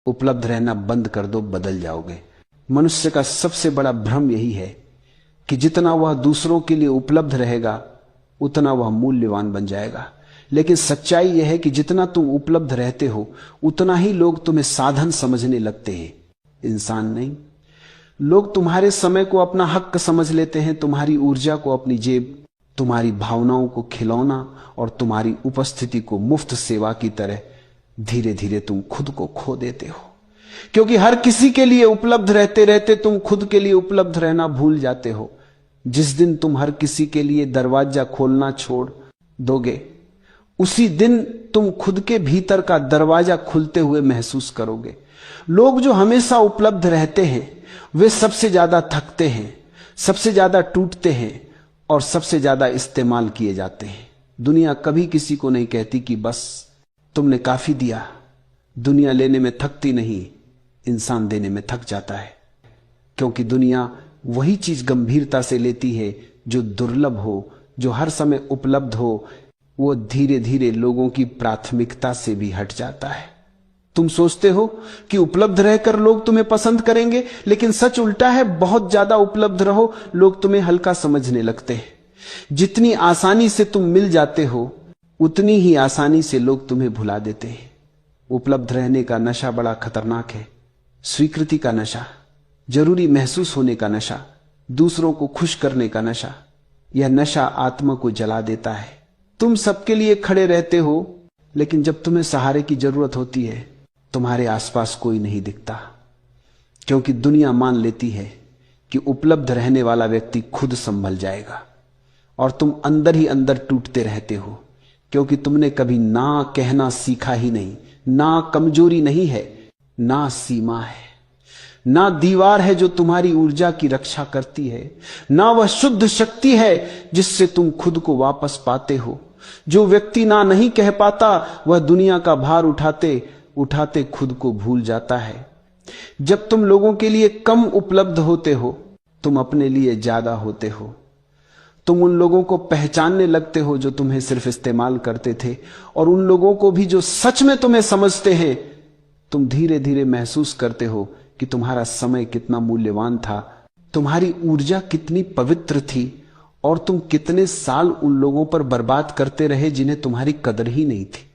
उपलब्ध रहना बंद कर दो, बदल जाओगे। मनुष्य का सबसे बड़ा भ्रम यही है कि जितना वह दूसरों के लिए उपलब्ध रहेगा उतना वह मूल्यवान बन जाएगा। लेकिन सच्चाई यह है कि जितना तुम उपलब्ध रहते हो उतना ही लोग तुम्हें साधन समझने लगते हैं, इंसान नहीं। लोग तुम्हारे समय को अपना हक समझ लेते हैं, तुम्हारी ऊर्जा को अपनी जेब, तुम्हारी भावनाओं को खिलौना और तुम्हारी उपस्थिति को मुफ्त सेवा की तरह। धीरे धीरे तुम खुद को खो देते हो, क्योंकि हर किसी के लिए उपलब्ध रहते रहते तुम खुद के लिए उपलब्ध रहना भूल जाते हो। जिस दिन तुम हर किसी के लिए दरवाजा खोलना छोड़ दोगे उसी दिन तुम खुद के भीतर का दरवाजा खुलते हुए महसूस करोगे। लोग जो हमेशा उपलब्ध रहते हैं वे सबसे ज्यादा थकते हैं, सबसे ज्यादा टूटते हैं और सबसे ज्यादा इस्तेमाल किए जाते हैं। दुनिया कभी किसी को नहीं कहती कि बस तुमने काफी दिया। दुनिया लेने में थकती नहीं, इंसान देने में थक जाता है, क्योंकि दुनिया वही चीज गंभीरता से लेती है जो दुर्लभ हो, जो हर समय उपलब्ध हो। वो धीरे धीरे लोगों की प्राथमिकता से भी हट जाता है। तुम सोचते हो कि उपलब्ध रहकर लोग तुम्हें पसंद करेंगे, लेकिन सच उल्टा है। बहुत ज्यादा उपलब्ध रहो, लोग तुम्हें हल्का समझने लगते हैं। जितनी आसानी से तुम मिल जाते हो उतनी ही आसानी से लोग तुम्हें भुला देते हैं। उपलब्ध रहने का नशा बड़ा खतरनाक है। स्वीकृति का नशा, जरूरी महसूस होने का नशा, दूसरों को खुश करने का नशा, यह नशा आत्मा को जला देता है। तुम सबके लिए खड़े रहते हो, लेकिन जब तुम्हें सहारे की जरूरत होती है तुम्हारे आसपास कोई नहीं दिखता, क्योंकि दुनिया मान लेती है कि उपलब्ध रहने वाला व्यक्ति खुद संभल जाएगा। और तुम अंदर ही अंदर टूटते रहते हो, क्योंकि तुमने कभी ना कहना सीखा ही नहीं। ना कमजोरी नहीं है, ना सीमा है, ना दीवार है जो तुम्हारी ऊर्जा की रक्षा करती है, ना वह शुद्ध शक्ति है जिससे तुम खुद को वापस पाते हो। जो व्यक्ति ना नहीं कह पाता वह दुनिया का भार उठाते उठाते खुद को भूल जाता है। जब तुम लोगों के लिए कम उपलब्ध होते हो तुम अपने लिए ज्यादा होते हो। तुम उन लोगों को पहचानने लगते हो जो तुम्हें सिर्फ इस्तेमाल करते थे, और उन लोगों को भी जो सच में तुम्हें समझते हैं। तुम धीरे धीरे महसूस करते हो कि तुम्हारा समय कितना मूल्यवान था, तुम्हारी ऊर्जा कितनी पवित्र थी, और तुम कितने साल उन लोगों पर बर्बाद करते रहे जिन्हें तुम्हारी कदर ही नहीं थी।